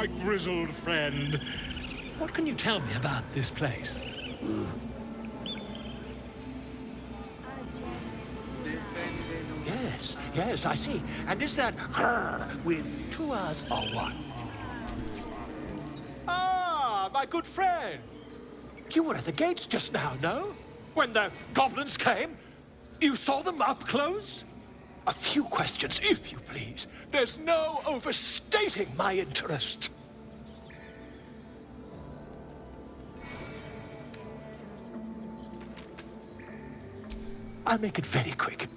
my grizzled friend. What can you tell me about this place? Yes, I see. And is that with 2 R's or 1? Ah, my good friend. You were at the gates just now, no? When the goblins came? You saw them up close? A few questions, if you please. There's no overstating my interest. I'll make it very quick.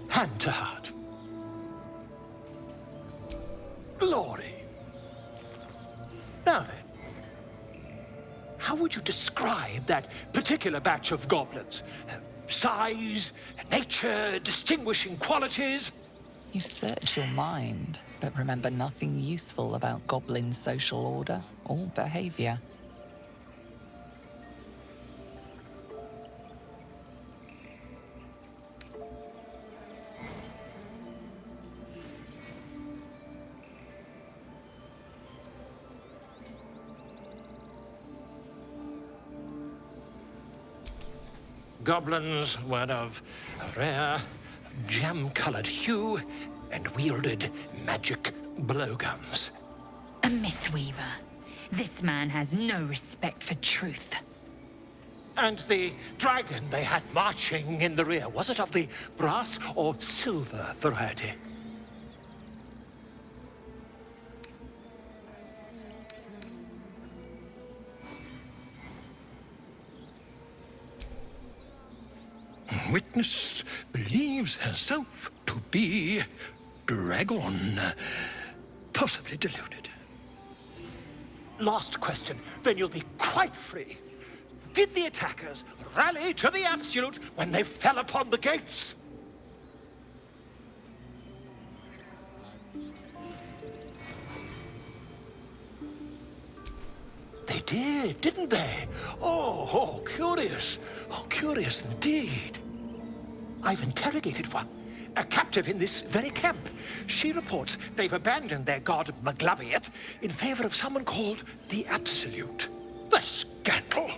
Hand to heart. Glory. Now then, how would you describe that particular batch of goblins? Size, nature, distinguishing qualities? You search your mind, but remember nothing useful about goblin social order or behavior. Goblins were of a rare, jam-colored hue and wielded magic blowguns. A mythweaver. This man has no respect for truth. And the dragon they had marching in the rear, was it of the brass or silver variety? Witness believes herself to be dragon, possibly deluded. Last question, then you'll be quite free. Did the attackers rally to the absolute when they fell upon the gates? They did, didn't they? Oh, curious. Oh, curious indeed. I've interrogated one, a captive in this very camp. She reports they've abandoned their god Maglabiet in favor of someone called the Absolute. The scandal!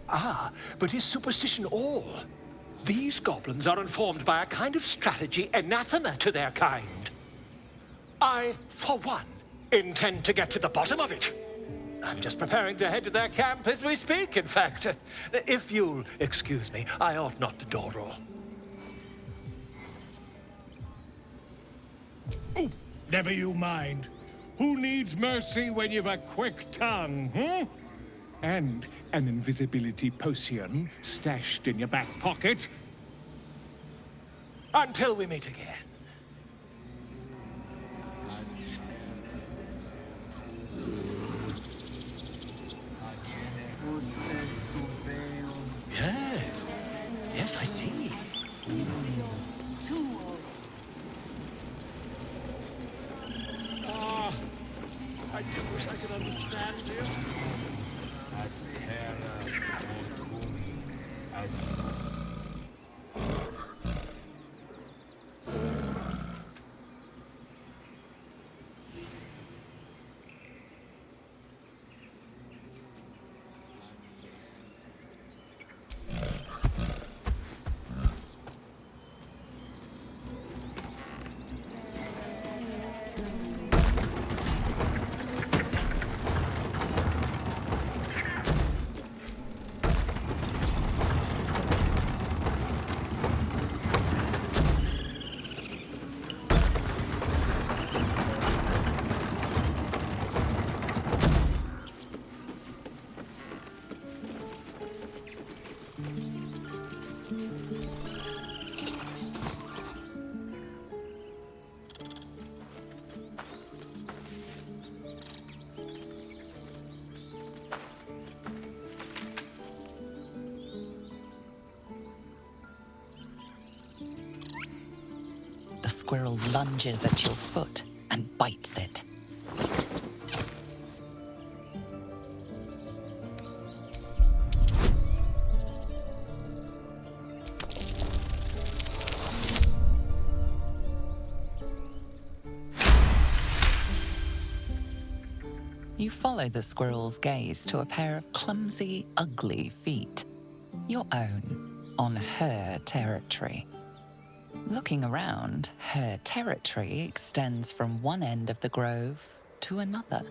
Ah, but is superstition all? These goblins are informed by a kind of strategy anathema to their kind. I, for one, intend to get to the bottom of it. I'm just preparing to head to their camp as we speak, in fact. If you'll excuse me, I ought not to dawdle. Oh, never you mind. Who needs mercy when you've a quick tongue, And an invisibility potion stashed in your back pocket? Until we meet again. Yes, I see. I do wish I could understand you. The squirrel lunges at your foot and bites it. You follow the squirrel's gaze to a pair of clumsy, ugly feet. Your own, on her territory. Looking around, her territory extends from one end of the grove to another.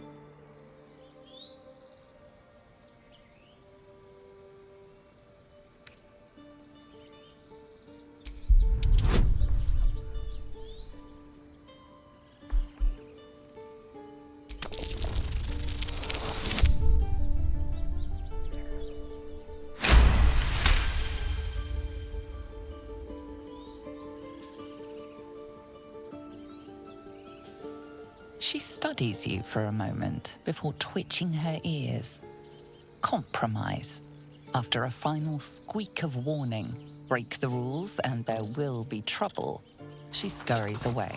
She studies you for a moment before twitching her ears. Compromise. After a final squeak of warning, break the rules and there will be trouble, she scurries away.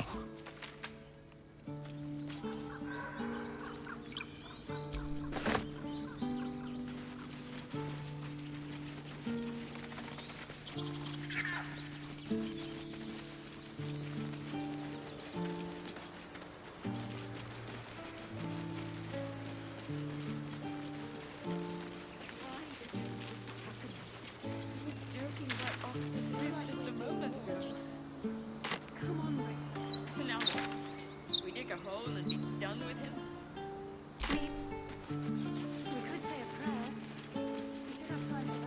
We dig a hole and be done with him. We could say a prayer. We should have time for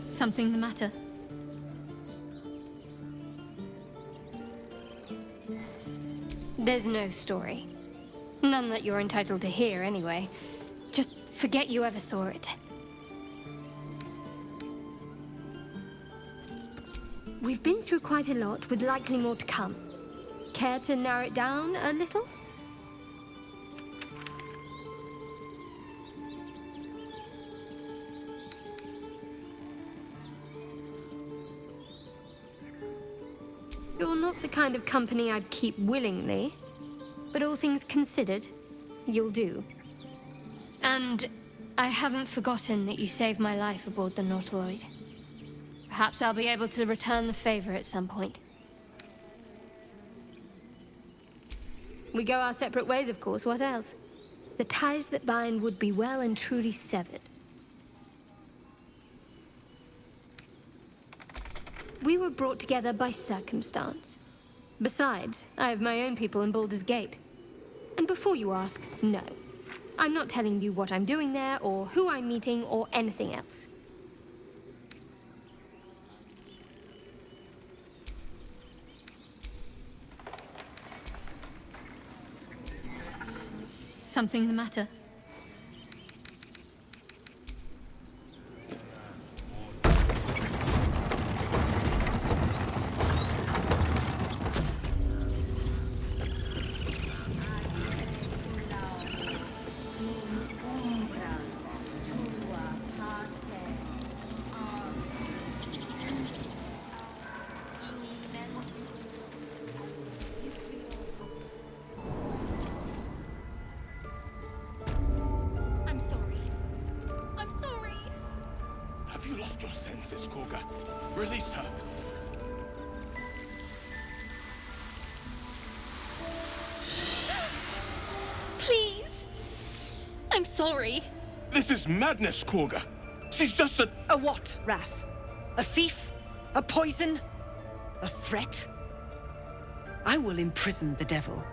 that. Something the matter? There's no story. None that you're entitled to hear, anyway. Just forget you ever saw it. We've been through quite a lot, with likely more to come. Care to narrow it down a little? You're not the kind of company I'd keep willingly, but all things considered, you'll do. And I haven't forgotten that you saved my life aboard the Nautiloid. Perhaps I'll be able to return the favor at some point. We go our separate ways, of course, what else? The ties that bind would be well and truly severed. We were brought together by circumstance. Besides, I have my own people in Baldur's Gate. And before you ask, no. I'm not telling you what I'm doing there, or who I'm meeting, or anything else. Something the matter? Have you lost your senses, Korga? Release her. Please! I'm sorry. This is madness, Korga. She's just a... A what, Wrath? A thief? A poison? A threat? I will imprison the devil,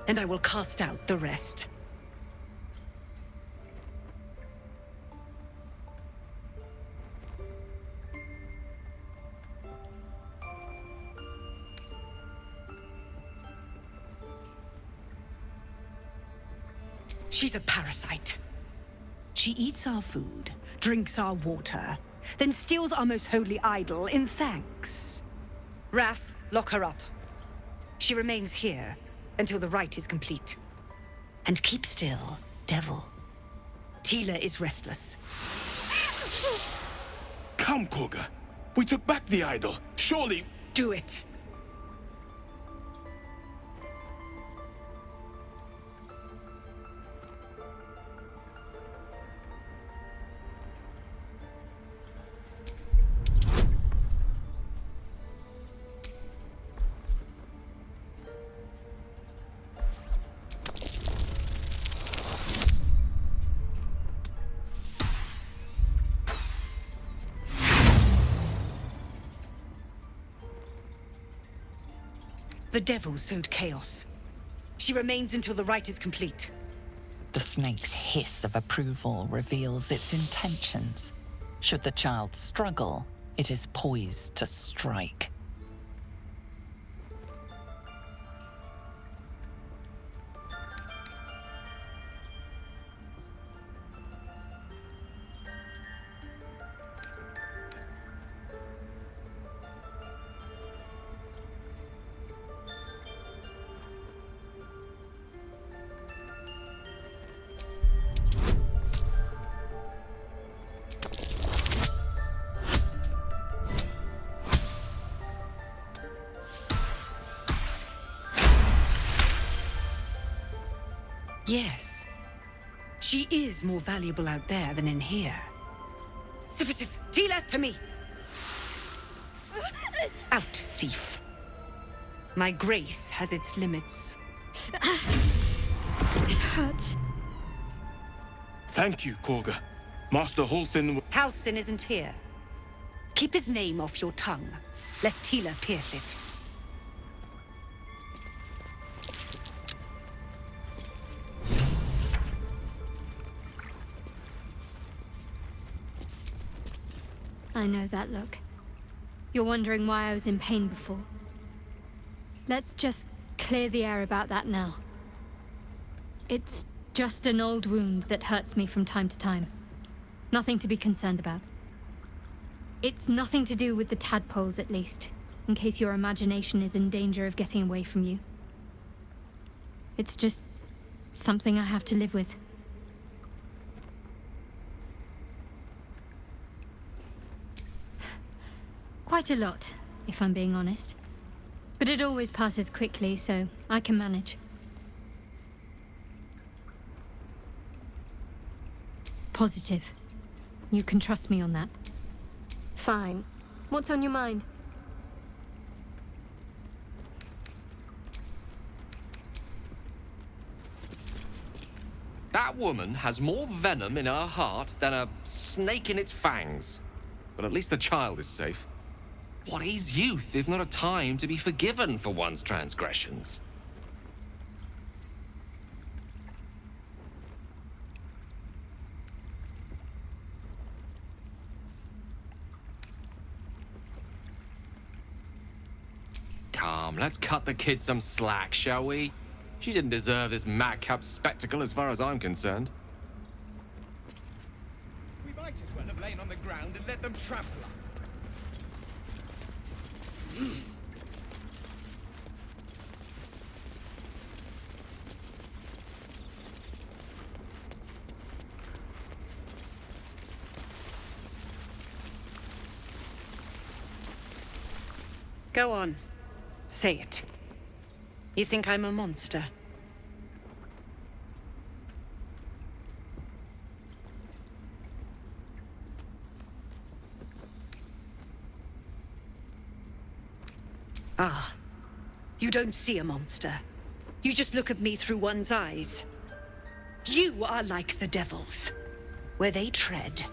and I will cast out the rest. She's a parasite. She eats our food, drinks our water, then steals our most holy idol in thanks. Wrath, lock her up. She remains here until the rite is complete. And keep still, devil. Tila is restless. Come, Korga. We took back the idol. Surely... Do it. The devil sowed chaos. She remains until the rite is complete. The snake's hiss of approval reveals its intentions. Should the child struggle, it is poised to strike. Yes. She is more valuable out there than in here. Sif, Tila, to me! Out, thief. My grace has its limits. It hurts. Thank you, Korga. Master Halsin... Halsin isn't here. Keep his name off your tongue, lest Tila pierce it. I know that look. You're wondering why I was in pain before. Let's just clear the air about that now. It's just an old wound that hurts me from time to time. Nothing to be concerned about. It's nothing to do with the tadpoles, at least, in case your imagination is in danger of getting away from you. It's just something I have to live with. Quite a lot, if I'm being honest. But it always passes quickly, so I can manage. Positive. You can trust me on that. Fine. What's on your mind? That woman has more venom in her heart than a snake in its fangs. But at least the child is safe. What is youth if not a time to be forgiven for one's transgressions? Come, let's cut the kid some slack, shall we? She didn't deserve this madcap spectacle as far as I'm concerned. We might as well have lain on the ground and let them trample us. Go on. Say it. You think I'm a monster? Ah. You don't see a monster. You just look at me through one's eyes. You are like the devils. Where they tread,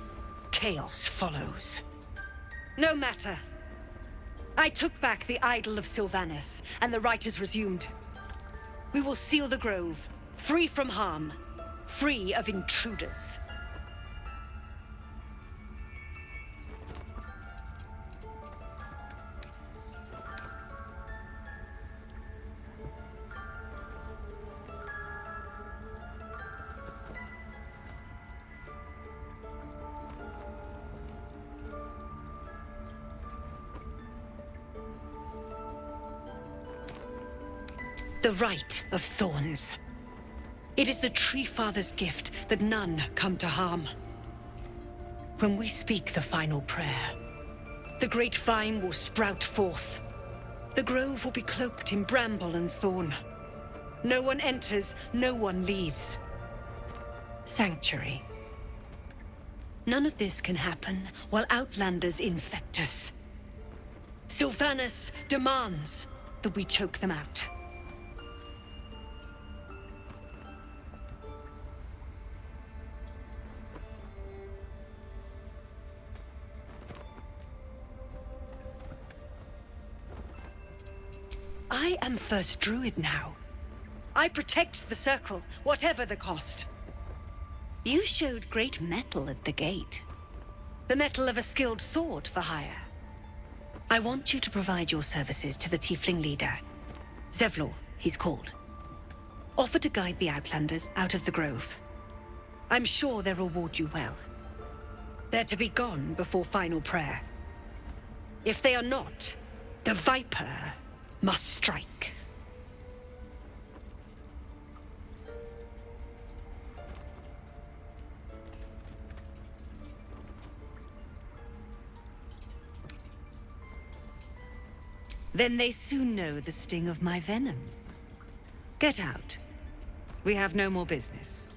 chaos follows. No matter. I took back the idol of Sylvanas, and the rite is resumed. We will seal the grove, free from harm, free of intruders. The Rite of Thorns. It is the Tree Father's gift that none come to harm. When we speak the final prayer, the great vine will sprout forth. The grove will be cloaked in bramble and thorn. No one enters, no one leaves. Sanctuary. None of this can happen while Outlanders infect us. Sylvanas demands that we choke them out. I am First Druid now. I protect the Circle, whatever the cost. You showed great mettle at the gate. The mettle of a skilled sword for hire. I want you to provide your services to the Tiefling leader. Zevlor, he's called. Offer to guide the Outlanders out of the grove. I'm sure they'll reward you well. They're to be gone before final prayer. If they are not, the Viper must strike. Then they soon know the sting of my venom. Get out. We have no more business.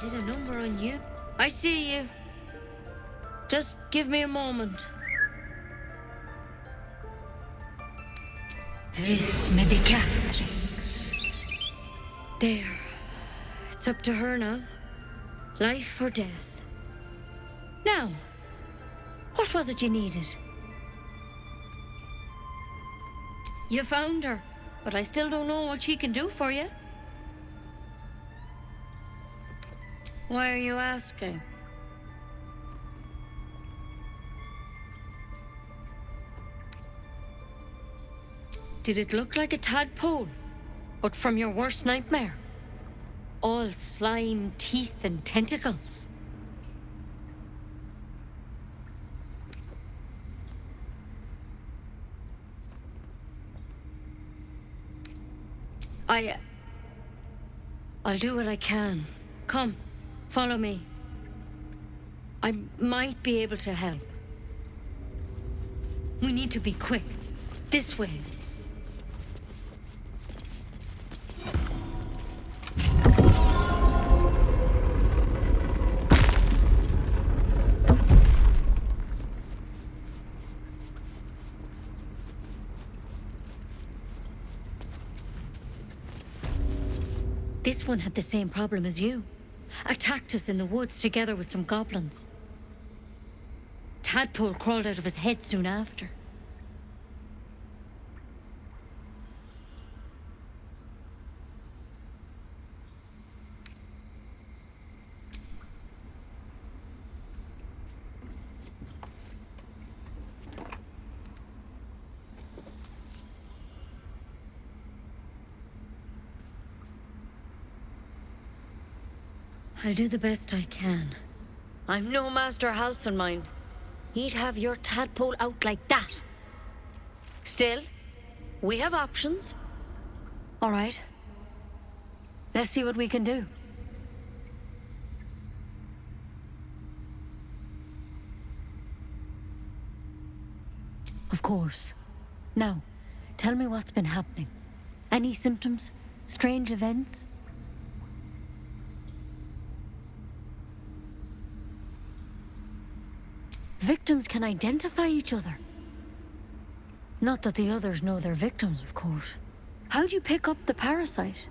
Did a number on you? I see you. Just give me a moment. Vis medicatrix. There. It's up to her now. Life or death. Now, what was it you needed? You found her, but I still don't know what she can do for you. Why are you asking? Did it look like a tadpole? But from your worst nightmare? All slime, teeth, and tentacles. I'll do what I can. Come, follow me. I might be able to help. We need to be quick. This way. This one had the same problem as you. Attacked us in the woods together with some goblins. Tadpole crawled out of his head soon after. I'll do the best I can. I'm no Master Halcyon, mind. He'd have your tadpole out like that. Still, we have options. All right. Let's see what we can do. Of course. Now, tell me what's been happening. Any symptoms? Strange events? Victims can identify each other. Not that the others know they're victims, of course. How'd you pick up the parasite?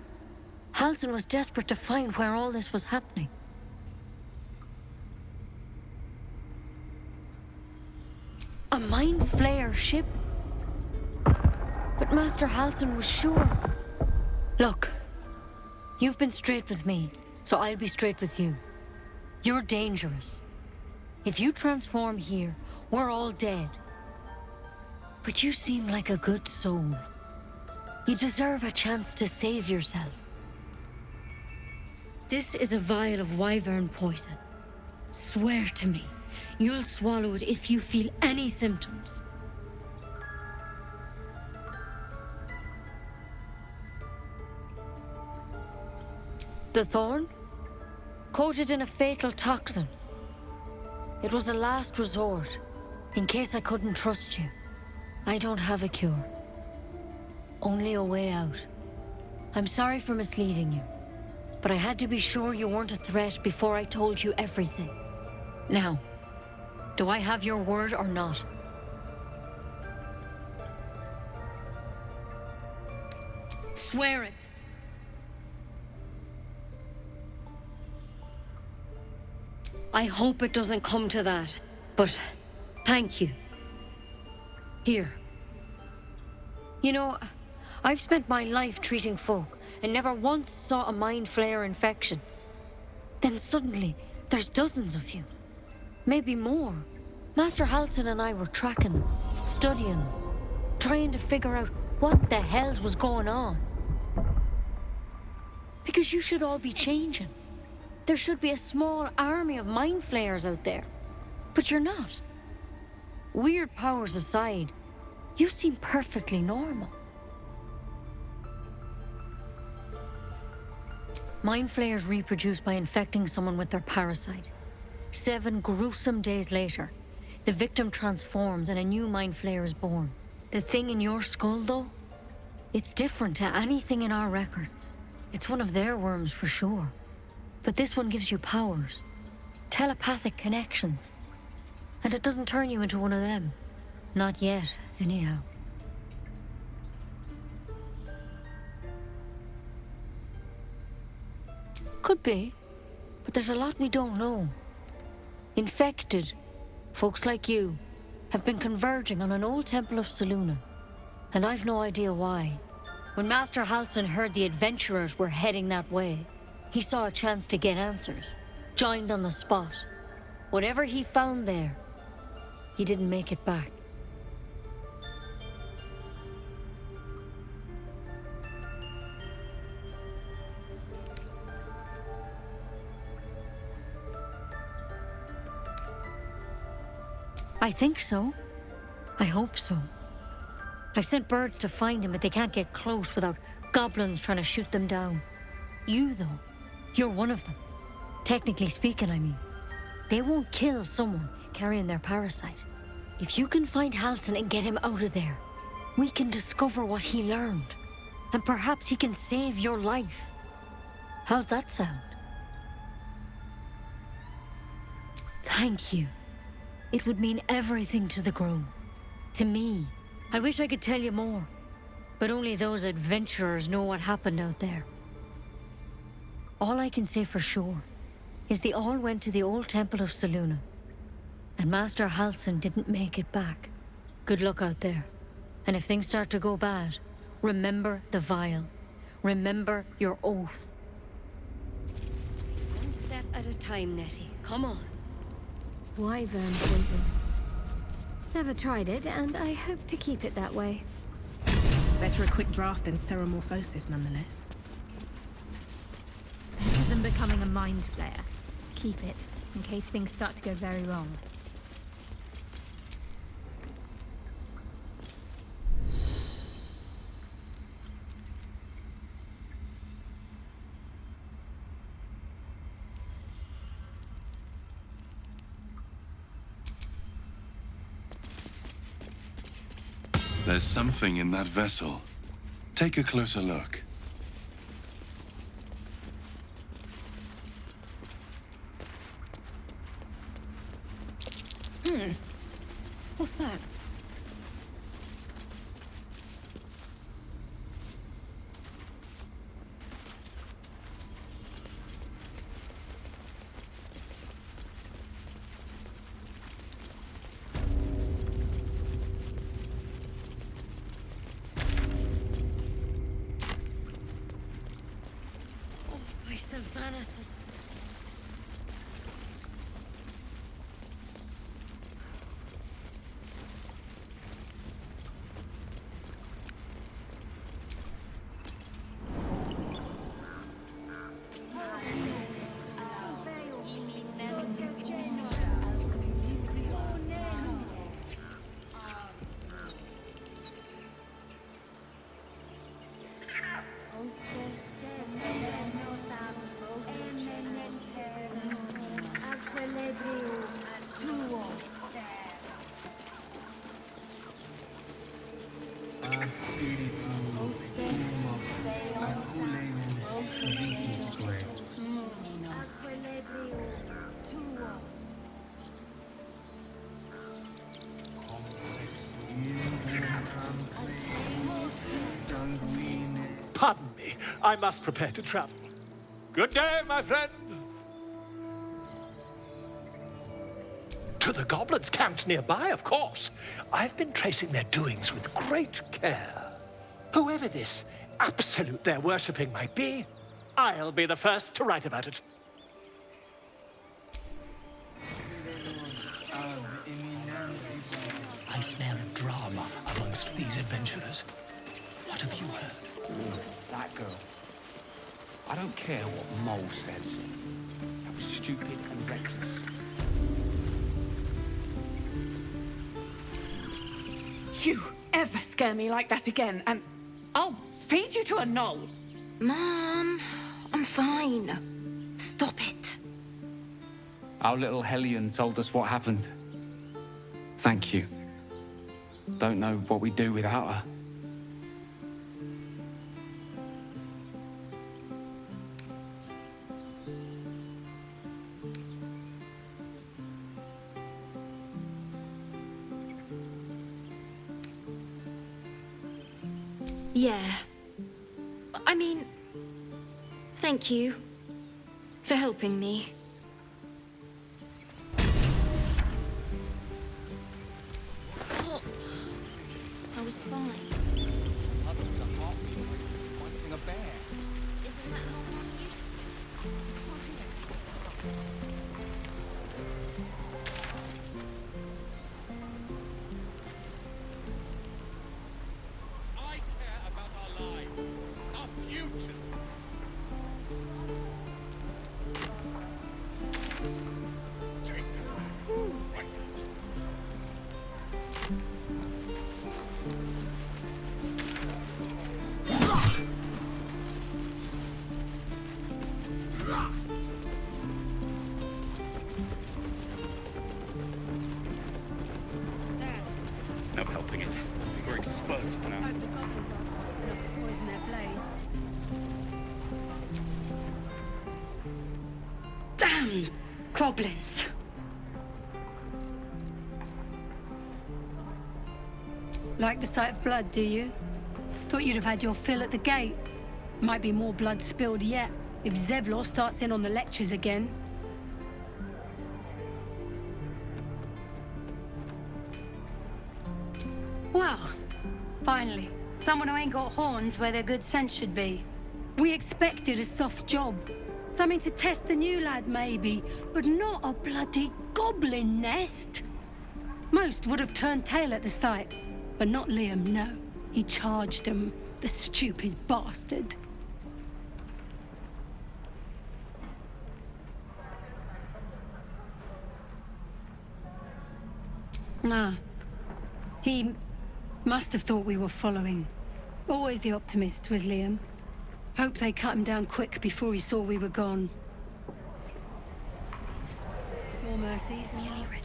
Halcyon was desperate to find where all this was happening. A mind flayer ship? But Master Halcyon was sure. Look, you've been straight with me, so I'll be straight with you. You're dangerous. If you transform here, we're all dead. But you seem like a good soul. You deserve a chance to save yourself. This is a vial of wyvern poison. Swear to me, you'll swallow it if you feel any symptoms. The thorn? coated in a fatal toxin. It was a last resort, in case I couldn't trust you. I don't have a cure. Only a way out. I'm sorry for misleading you, but I had to be sure you weren't a threat before I told you everything. Now, do I have your word or not? Swear it. I hope it doesn't come to that, but thank you. Here. You know, I've spent my life treating folk and never once saw a mind flayer infection. Then suddenly, there's dozens of you. Maybe more. Master Halsin and I were tracking them, studying them, trying to figure out what the hells was going on. Because you should all be changing. There should be a small army of mind flayers out there. But you're not. Weird powers aside, you seem perfectly normal. Mind flayers reproduce by infecting someone with their parasite. 7 gruesome days later, the victim transforms and a new mind flayer is born. The thing in your skull, though, it's different to anything in our records. It's one of their worms for sure. But this one gives you powers, telepathic connections. And it doesn't turn you into one of them. Not yet, anyhow. Could be, but there's a lot we don't know. Infected, folks like you, have been converging on an old temple of Selûne, and I've no idea why. When Master Halsin heard the adventurers were heading that way, he saw a chance to get answers, joined on the spot. Whatever he found there, he didn't make it back. I think so. I hope so. I've sent birds to find him, but they can't get close without goblins trying to shoot them down. You, though, you're one of them. Technically speaking, I mean. They won't kill someone carrying their parasite. If you can find Halsin and get him out of there, we can discover what he learned. And perhaps he can save your life. How's that sound? Thank you. It would mean everything to the Grove. To me. I wish I could tell you more. But only those adventurers know what happened out there. All I can say for sure is they all went to the old temple of Selûne. And Master Halsin didn't make it back. Good luck out there. And if things start to go bad, remember the vial. Remember your oath. One step at a time, Nettie. Come on. Wyvern poison. Never tried it, and I hope to keep it that way. Better a quick draft than seromorphosis, nonetheless. Better than becoming a mind flayer. Keep it, in case things start to go very wrong. There's something in that vessel. Take a closer look. What's that? Fantasy. Pardon me, I must prepare to travel. Good day, my friend. To the goblins camped nearby, of course. I've been tracing their doings with great care. Whoever this absolute they're worshipping might be, I'll be the first to write about it. I smell drama amongst these adventurers. What have you heard? Ooh, that girl. I don't care what Mole says. That was stupid and reckless. You ever scare me like that again, and I'll feed you to a knoll. Mom, I'm fine. Stop it. Our little Hellion told us what happened. Thank you. Don't know what we'd do without her. Yeah. I mean, thank you for helping me. Stop. I was fine. The heartbeat fighting a bear. Isn't that how Mom I care about our lives, our future. Take them back. Right No helping it. We're exposed now. Hope the goblin enough to poison their blades. Damn goblins! Like the sight of blood, do you? Thought you'd have had your fill at the gate. Might be more blood spilled yet, if Zevlor starts in on the lectures again. Well, finally. Someone who ain't got horns where their good sense should be. We expected a soft job. Something to test the new lad, maybe, but not a bloody goblin nest. Most would have turned tail at the sight, but not Liam, no. He charged them, the stupid bastard. Nah. He must have thought we were following. Always the optimist was Liam. Hope they cut him down quick before he saw we were gone. Small mercies. Nearly ready.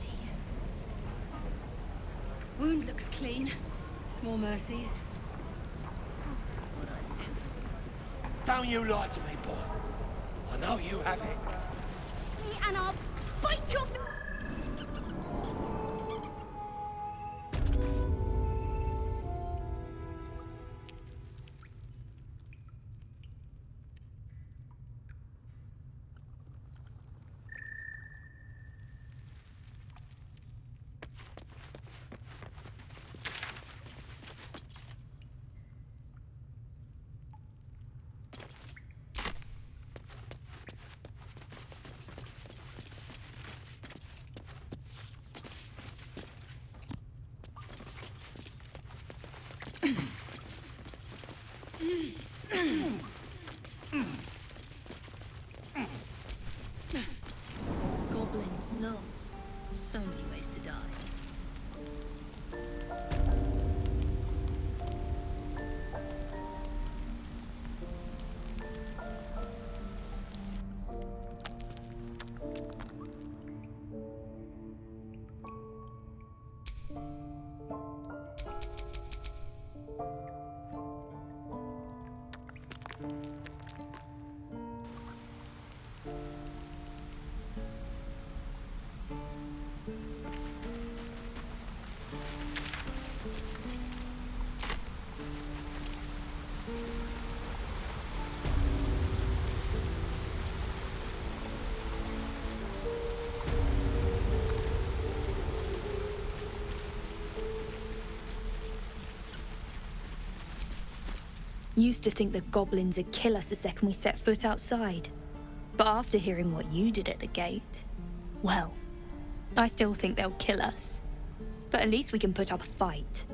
Wound looks clean. Small mercies. Don't you lie to me, boy. I know you have it. And I'll bite your... Goblins, gnomes. So many ways to die. Used to think the goblins would kill us the second we set foot outside. But after hearing what you did at the gate, well, I still think they'll kill us. But at least we can put up a fight.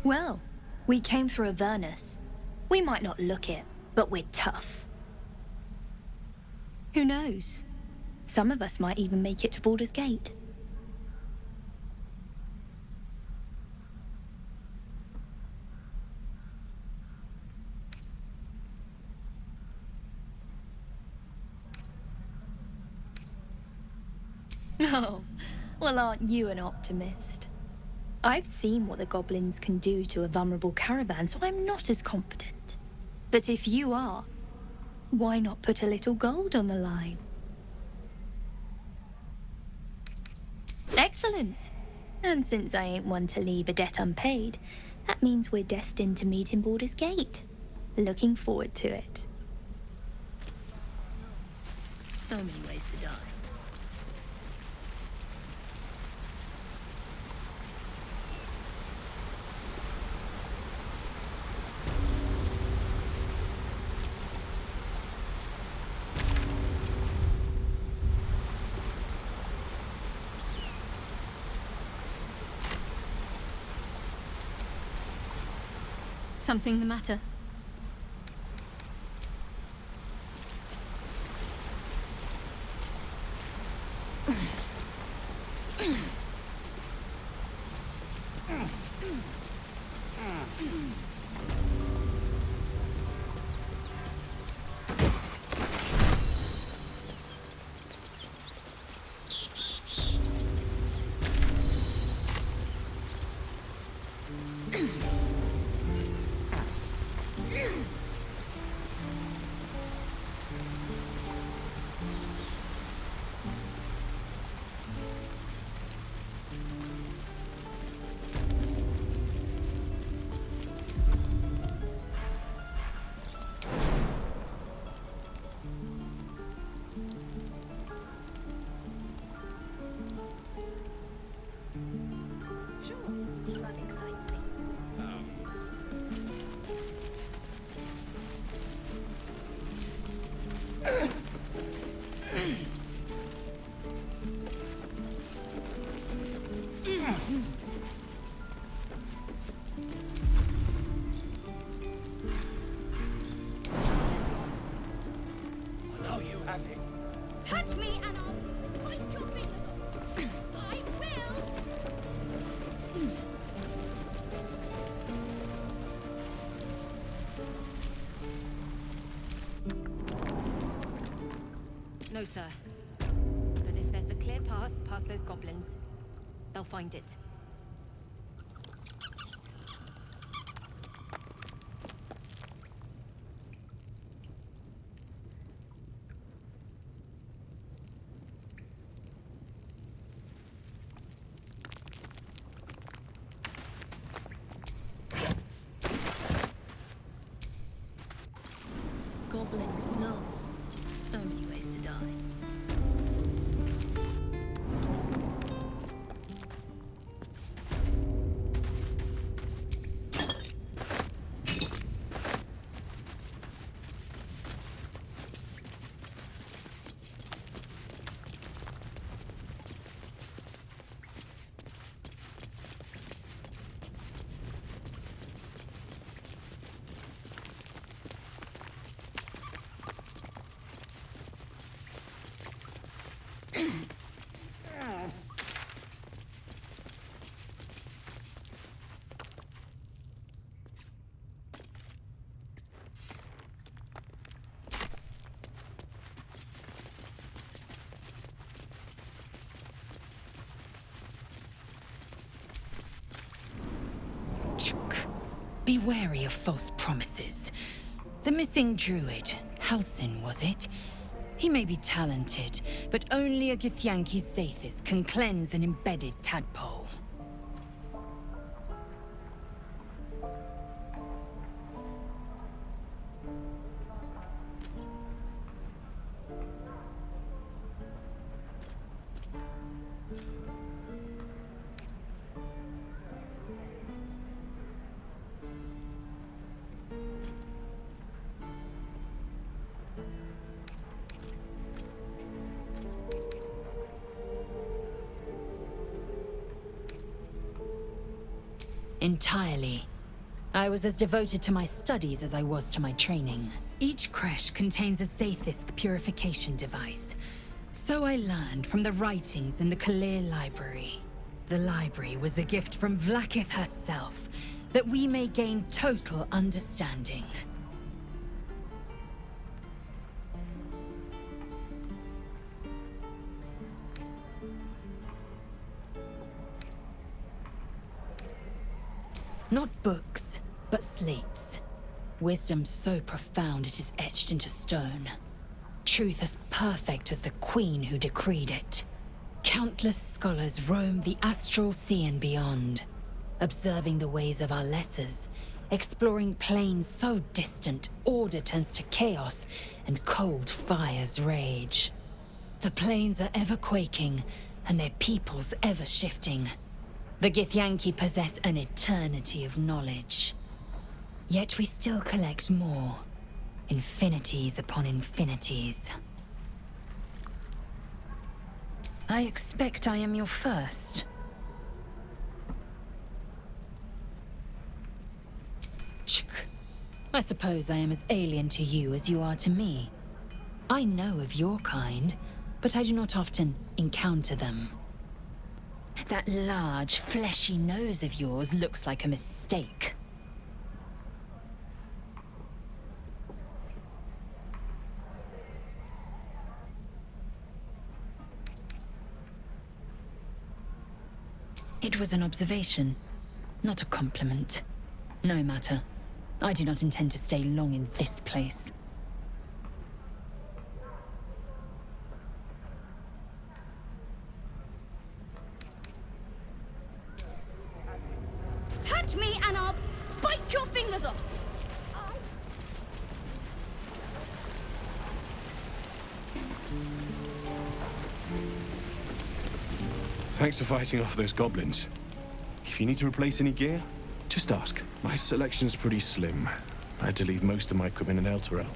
Well, we came through Avernus. We might not look it, but we're tough. Who knows? Some of us might even make it to Baldur's Gate. Oh, well, aren't you an optimist? I've seen what the goblins can do to a vulnerable caravan, so I'm not as confident. But if you are, why not put a little gold on the line? Excellent. And since I ain't one to leave a debt unpaid, that means we're destined to meet in Baldur's Gate. Looking forward to it. So many ways to die. Something the matter? Now you have it. Touch me and I'll bite your fingers off. I will. No, sir. But if there's a clear path past those goblins, they'll find it. Goblins knows. So many ways to die. Be wary of false promises. The missing druid, Halsin, was it? He may be talented, but only a Githyanki Zathis can cleanse an embedded tadpole. Entirely. I was as devoted to my studies as I was to my training. Each creche contains a Zaithisk purification device. So I learned from the writings in the Kalir Library. The library was a gift from Vlaakith herself, that we may gain total understanding. Not books, but slates. Wisdom so profound it is etched into stone. Truth as perfect as the queen who decreed it. Countless scholars roam the astral sea and beyond, observing the ways of our lessers, exploring planes so distant order turns to chaos and cold fires rage. The planes are ever quaking, and their peoples ever shifting. The Githyanki possess an eternity of knowledge. Yet we still collect more. Infinities upon infinities. I expect I am your first. I suppose I am as alien to you as you are to me. I know of your kind, but I do not often encounter them. That large, fleshy nose of yours looks like a mistake. It was an observation, not a compliment. No matter. I do not intend to stay long in this place. Touch me and I'll bite your fingers off! Thanks for fighting off those goblins. If you need to replace any gear, just ask. My selection's pretty slim. I had to leave most of my equipment in Elturel.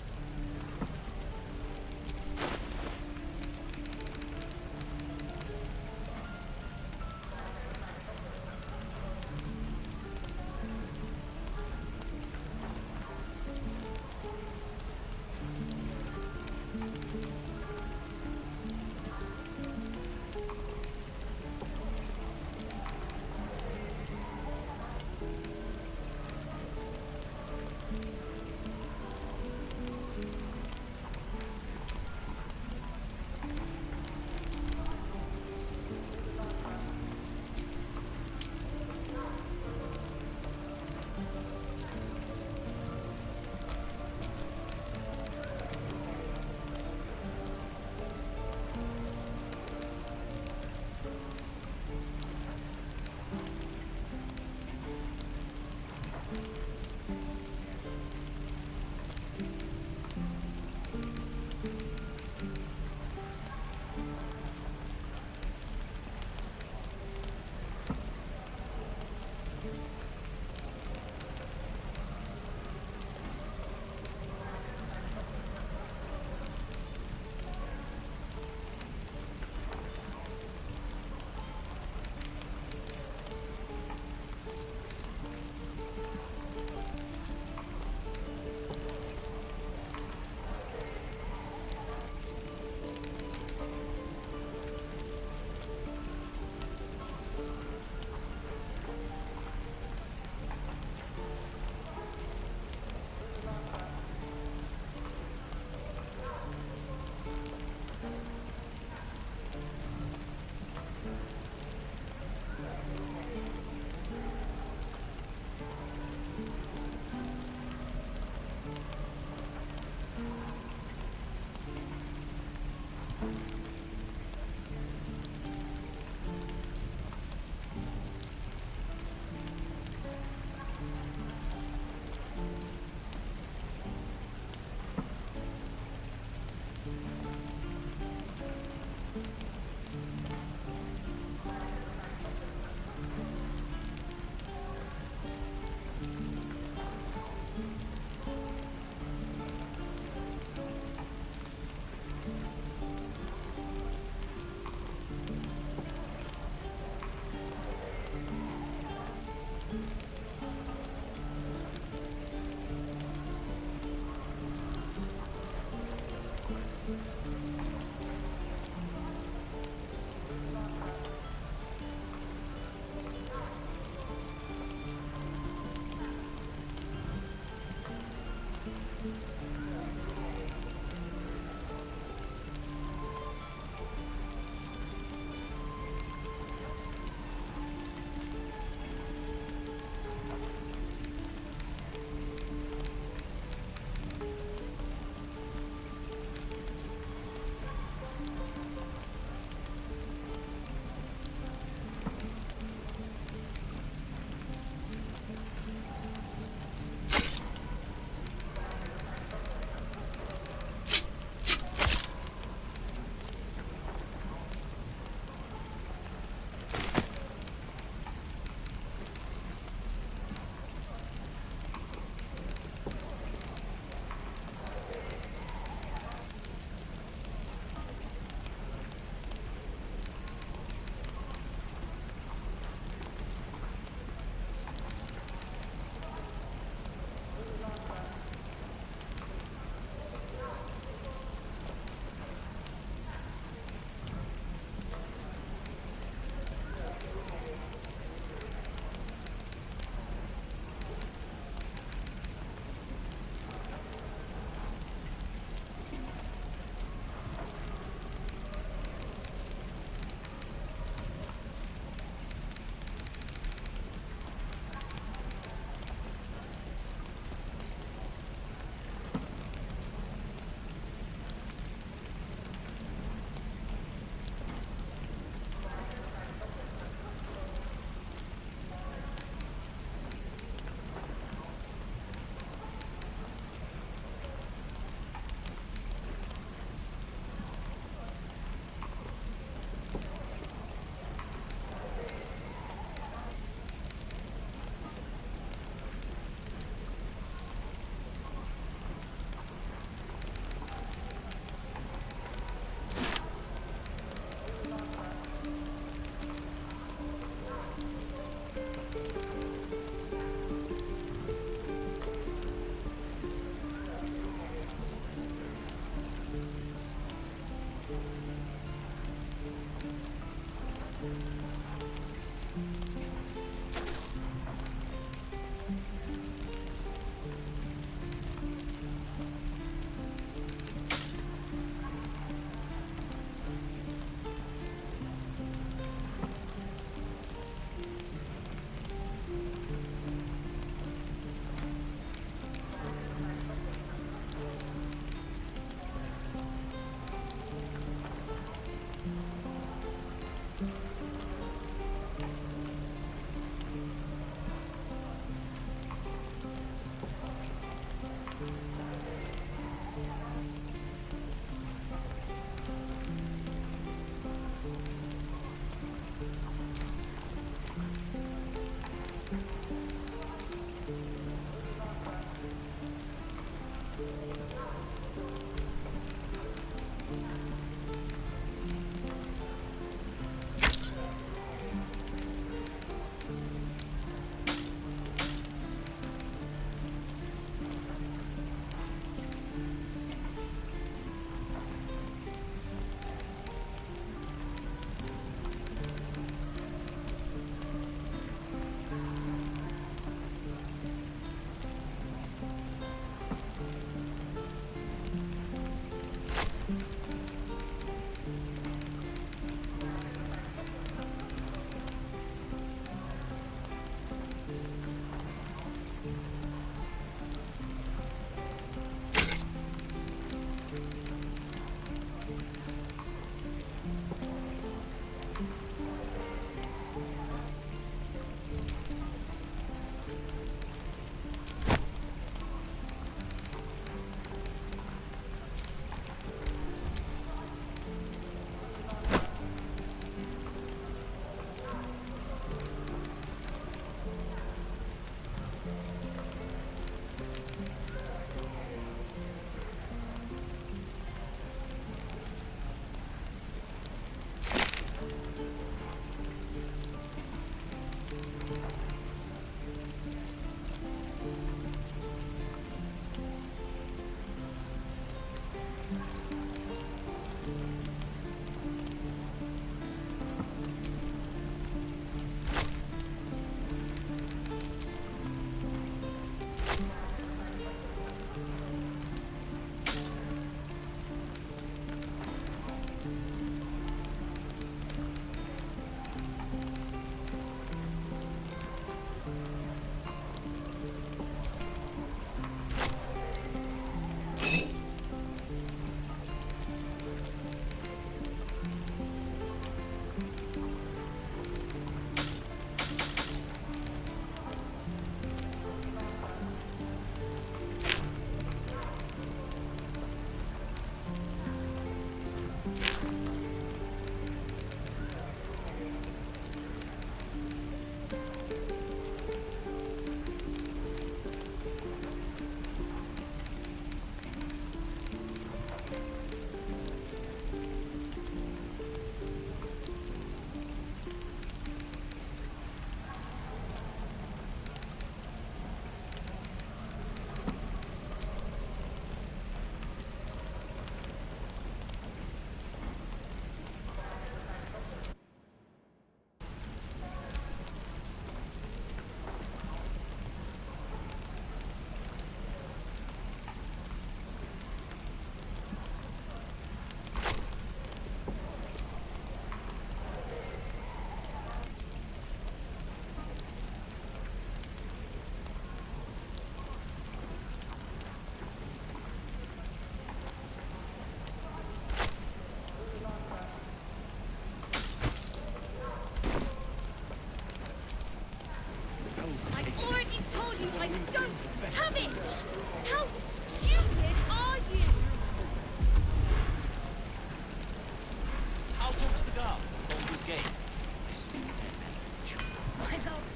game.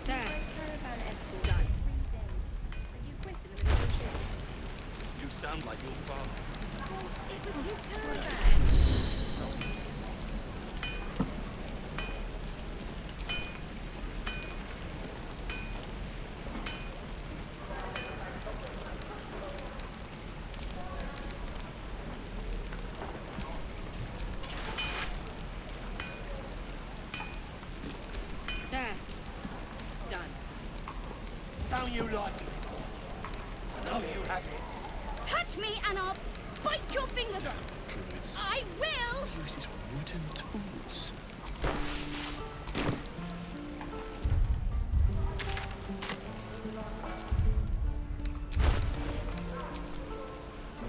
There. Done. You sound like your father. It was his caravan. There. Done. Don't you like it? I know you have it. Touch me and I'll bite your fingers off. Druids. I will. Uses wooden tools.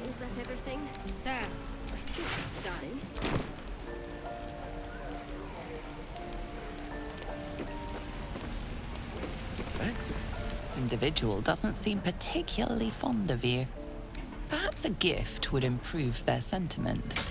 Is that everything? There. I think it's done. This individual doesn't seem particularly fond of you. Perhaps a gift would improve their sentiment.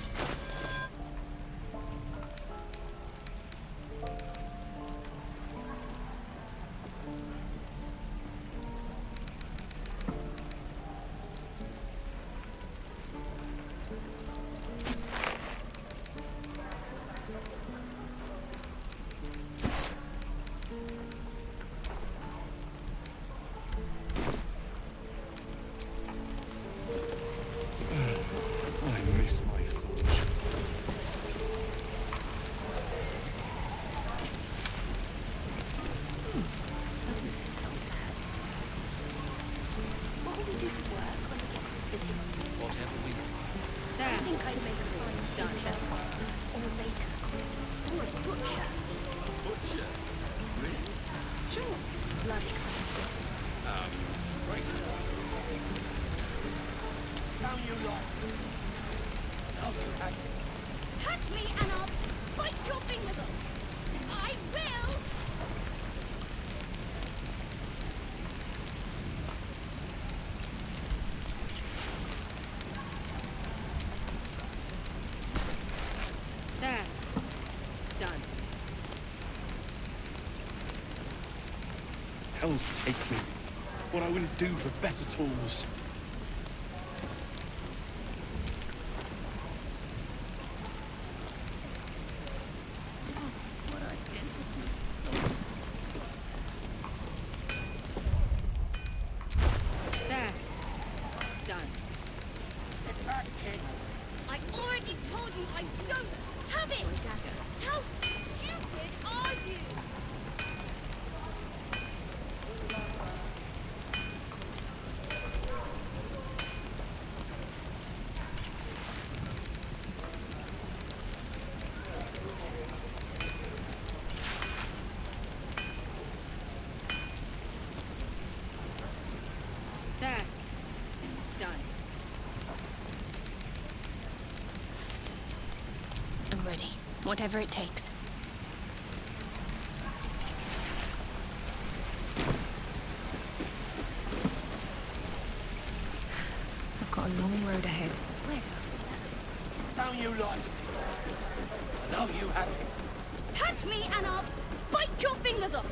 I miss my forge. What will we do for work when we get to the city? Whatever we want. There. I think I'd make a fine butcher. Or a baker. Or a butcher. Butcher? Really? Sure. Blood expensive. Great. Don't you like it? I know you have it. Touch me and I'll bite your fingers off. I will. There. Done. Hells take me. What I wouldn't do for better tools. What I'd do for some salt. There. Done. Get back, kid. I already told you I don't have it. How stupid are you? There. Done. I'm ready. Whatever it takes. I've got a long road ahead. Don't you like it? I know you have it. Touch me and I'll bite your fingers off.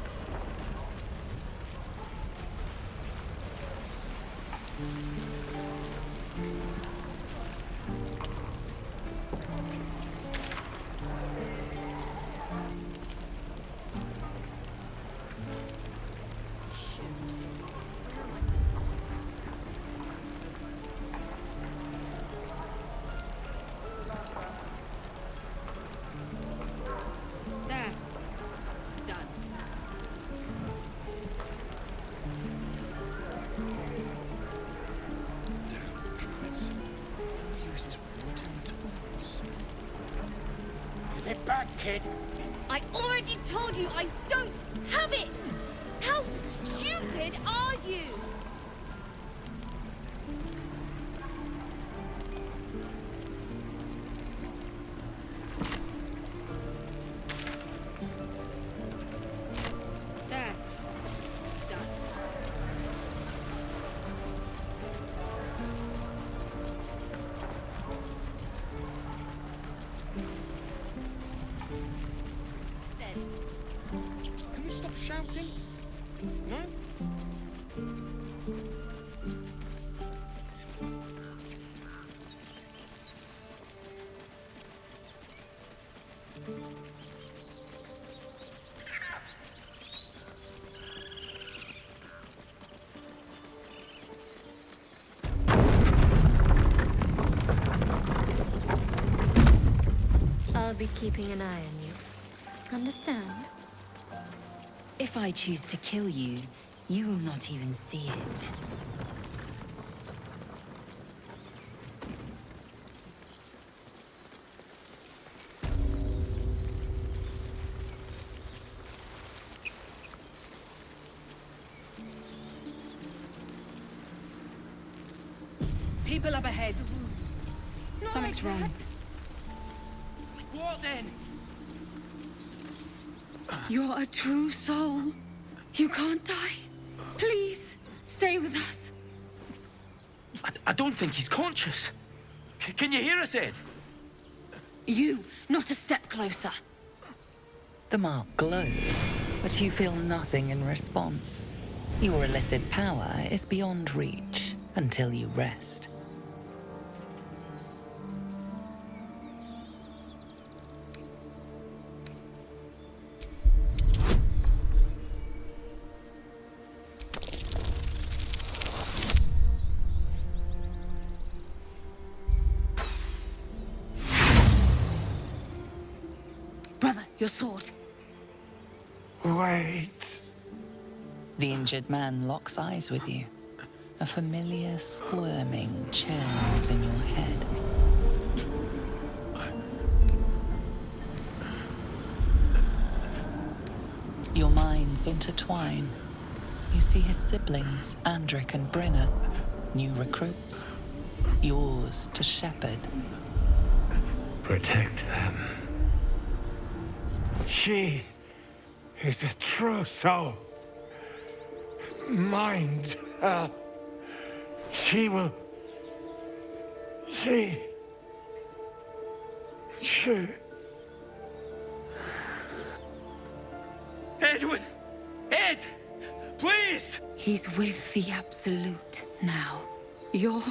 There. Done. Damn druids. Uses wooden tools. Give it back, kid. I already told you I don't have it. How stupid are you? There. Done. about him? No? I'll be keeping an eye on you. Understand? If I choose to kill you, you will not even see it. People up ahead. Something's wrong. What then? You're a true soul. You can't die. Please, stay with us. I don't think he's conscious. Can you hear us, Ed? You, not a step closer. The mark glows, but you feel nothing in response. Your illithid power is beyond reach until you rest. Brother, your sword. Wait. The injured man locks eyes with you. A familiar squirming churns in your head. Your minds intertwine. You see his siblings, Andric and Brynna, new recruits. Yours to shepherd. Protect them. She is a true soul. Mind her. She will... She... Edwin! Ed! Please! He's with the Absolute now. You're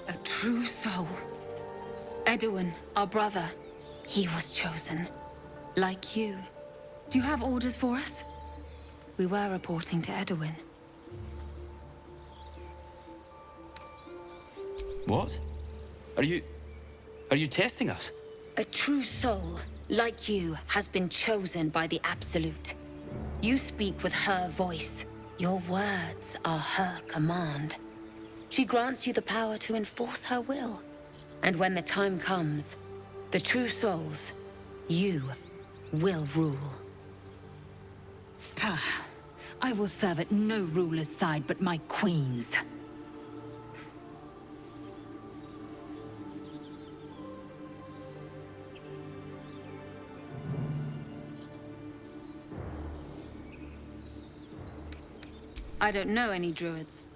a true soul. Edwin, our brother, he was chosen. Like you. Do you have orders for us? We were reporting to Edwin. What? Are you testing us? A true soul, like you, has been chosen by the Absolute. You speak with her voice. Your words are her command. She grants you the power to enforce her will. And when the time comes, the true souls, you, will rule. I will serve at no ruler's side but my queen's. I don't know any druids.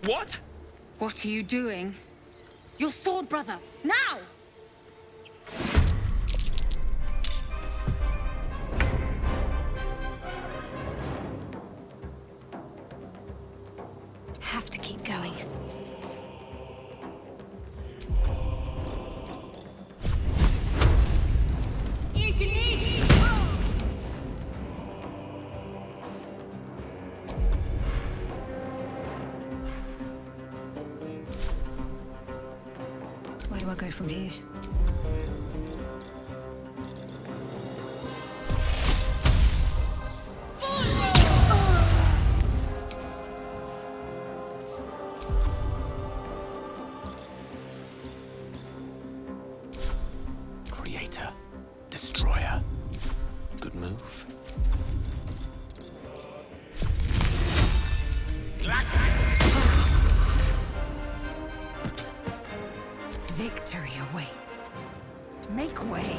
What? What are you doing? Your sword, brother! Now! Have to keep going. Where do I go from here? Creator. Destroyer. Good move. Victory awaits. Make way.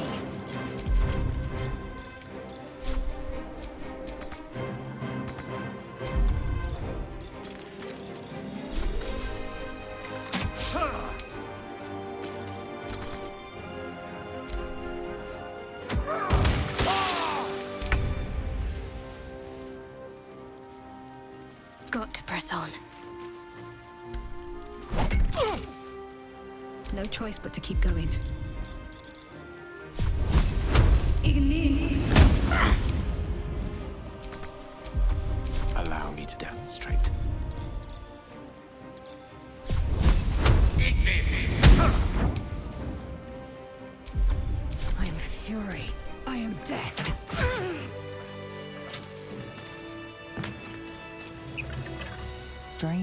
press on. No choice but to keep going. Ignis! Allow me to demonstrate.